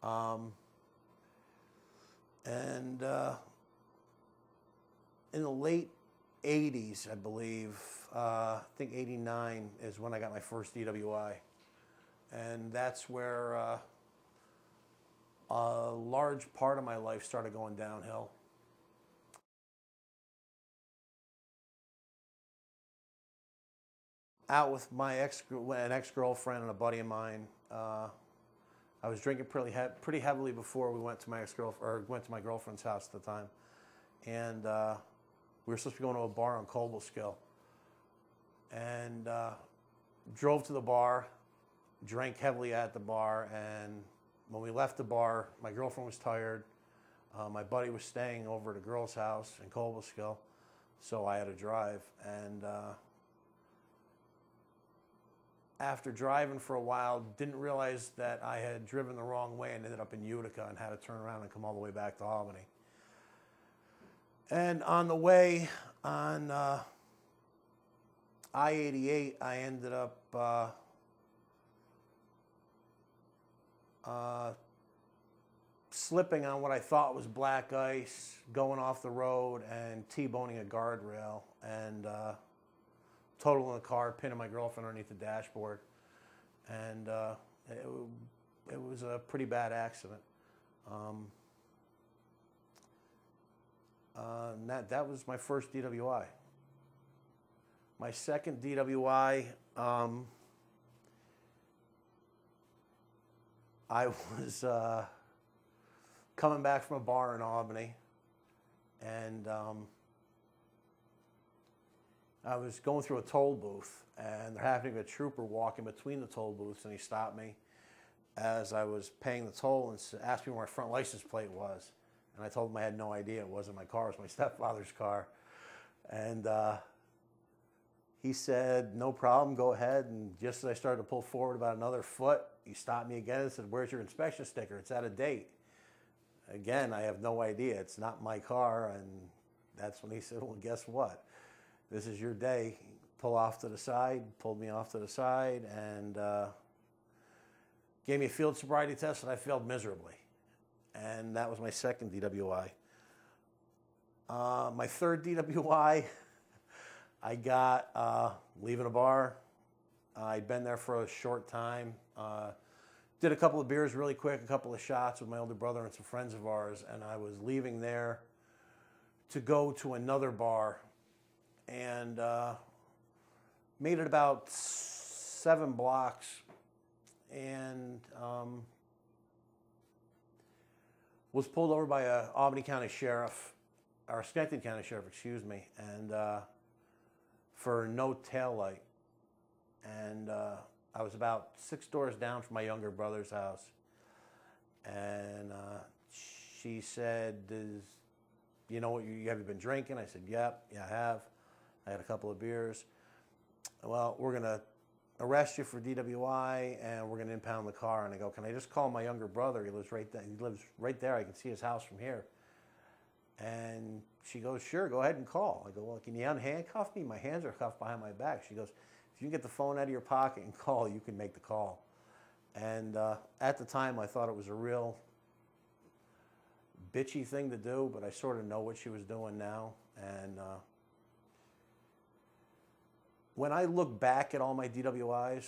Um, and in the late 80s, I believe, I think 89 is when I got my first DWI. And that's where a large part of my life started going downhill. Out with my an ex-girlfriend and a buddy of mine. I was drinking pretty heavily before we went to my went to my girlfriend's house at the time, and we were supposed to be going to a bar on Cobleskill, and drove to the bar, drank heavily at the bar, and when we left the bar, my girlfriend was tired. My buddy was staying over at a girl's house in Cobleskill, so I had to drive. And after driving for a while, didn't realize that I had driven the wrong way and ended up in Utica and had to turn around and come all the way back to Albany. And on the way on I-88, I ended up slipping on what I thought was black ice, going off the road and T-boning a guardrail, and totaling the car, pinning my girlfriend underneath the dashboard. And it was a pretty bad accident. And that was my first DWI. My second DWI, I was coming back from a bar in Albany, and I was going through a toll booth, and there happened to be a trooper walking between the toll booths, and he stopped me as I was paying the toll and asked me where my front license plate was. And I told him I had no idea. It wasn't my car. It was my stepfather's car. And he said, no problem, go ahead. And just as I started to pull forward about another foot, he stopped me again and said, where's your inspection sticker? It's out of date. Again, I have no idea. It's not my car. And that's when he said, well, guess what? This is your day. Pull off to the side, pulled me off to the side, and gave me a field sobriety test, and I failed miserably. And that was my second DWI. My third DWI, I got leaving a bar. I'd been there for a short time. Did a couple of beers really quick, a couple of shots with my older brother and some friends of ours, and I was leaving there to go to another bar, and made it about 7 blocks, and was pulled over by a Albany County Sheriff, or Schenectady County Sheriff, excuse me, and for no tail light. And I was about 6 doors down from my younger brother's house, and she said, you know what, have you been drinking? I said, yep, yeah, I have. I had a couple of beers. Well, we're going to arrest you for DWI, and we're going to impound the car. And I go, can I just call my younger brother? He lives right there. He lives right there. I can see his house from here. And she goes, sure, go ahead and call. I go, well, can you unhandcuff me? My hands are cuffed behind my back. She goes, if you can get the phone out of your pocket and call, you can make the call. And at the time, I thought it was a real bitchy thing to do, but I sort of know what she was doing now. And when I look back at all my DWIs,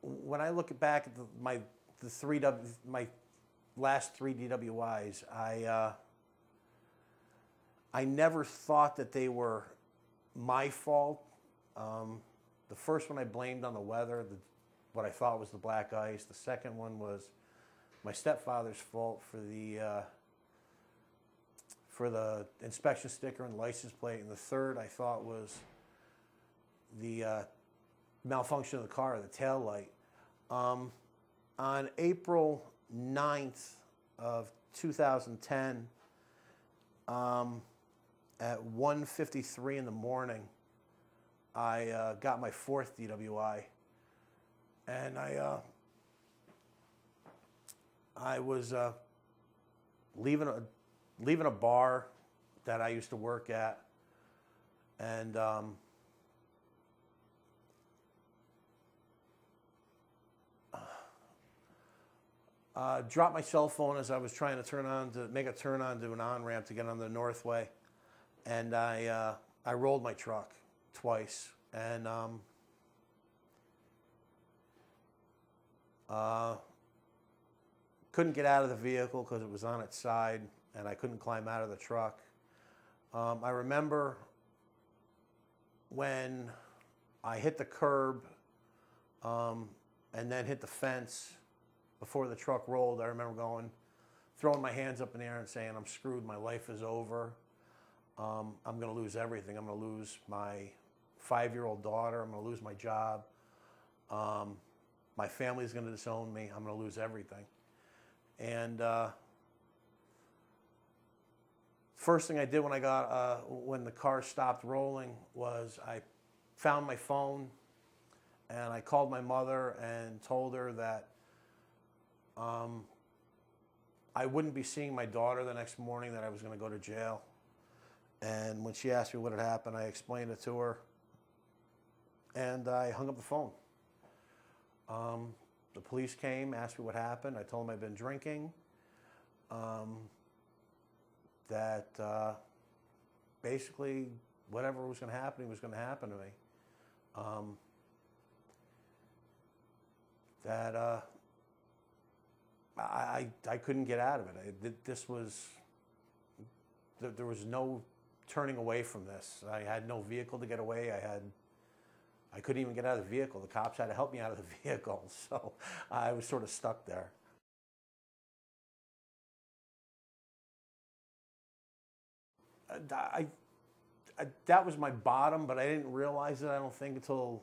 when I look back at my last 3 DWIs, I never thought that they were my fault. The first one I blamed on the weather, what I thought was the black ice. The second one was my stepfather's fault for the inspection sticker and license plate. And the third I thought was the malfunction of the car, the tail light. On April 9th of 2010, at 1:53 in the morning, I got my 4th DWI, and I was leaving a bar that I used to work at, and Dropped my cell phone as I was trying to make a turn onto an on-ramp to get on the Northway. And I rolled my truck twice. And couldn't get out of the vehicle because it was on its side, and I couldn't climb out of the truck. I remember when I hit the curb and then hit the fence before the truck rolled. I remember throwing my hands up in the air and saying, I'm screwed, my life is over. I'm going to lose everything. I'm going to lose my 5-year-old daughter. I'm going to lose my job. My family's going to disown me. I'm going to lose everything. And first thing I did when the car stopped rolling was I found my phone and I called my mother and told her that I wouldn't be seeing my daughter the next morning, that I was going to go to jail. And when she asked me what had happened, I explained it to her, and I hung up the phone. The police came, asked me what happened. I told them I'd been drinking, that basically whatever was going to happen was going to happen to me. That I couldn't get out of it. There was no turning away from this. I had no vehicle to get away. I couldn't even get out of the vehicle. The cops had to help me out of the vehicle, so I was sort of stuck there. That was my bottom, but I didn't realize it, I don't think, until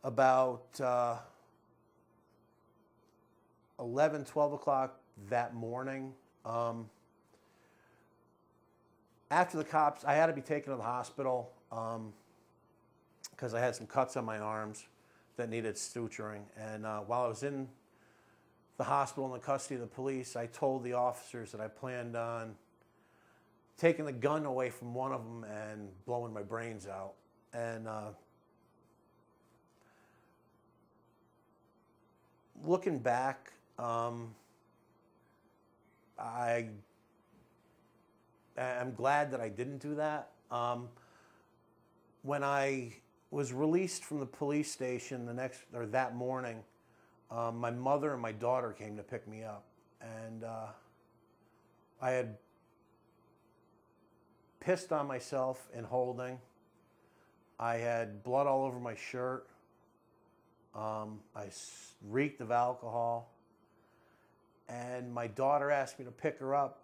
about 11, 12 o'clock that morning. After the cops, I had to be taken to the hospital because I had some cuts on my arms that needed suturing. And while I was in the hospital in the custody of the police, I told the officers that I planned on taking the gun away from one of them and blowing my brains out. And looking back, I'm glad that I didn't do that. When I was released from the police station that morning, my mother and my daughter came to pick me up, and I had pissed on myself in holding. I had blood all over my shirt. I reeked of alcohol, and my daughter asked me to pick her up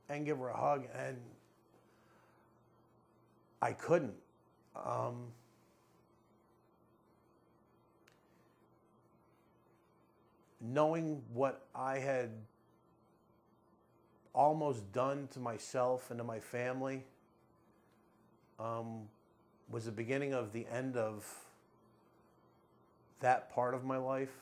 and give her a hug, and I couldn't. Knowing what I had almost done to myself and to my family was the beginning of the end of that part of my life.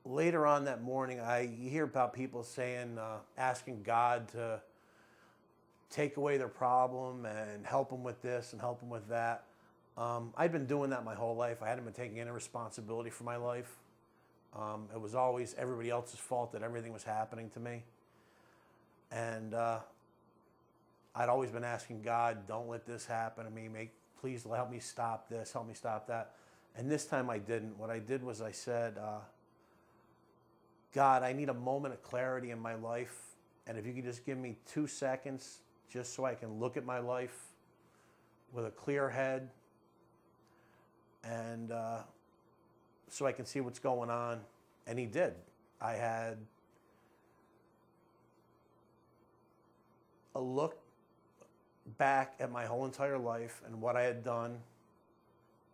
Later on that morning, you hear about people saying, asking God to take away their problem and help them with this and help them with that. I'd been doing that my whole life. I hadn't been taking any responsibility for my life. It was always everybody else's fault that everything was happening to me. And I'd always been asking God, don't let this happen to me. Please help me stop this, help me stop that. And this time I didn't. What I did was I said, God, I need a moment of clarity in my life, and if you could just give me 2 seconds just so I can look at my life with a clear head and so I can see what's going on. And he did. I had a look back at my whole entire life and what I had done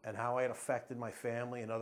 and how I had affected my family and other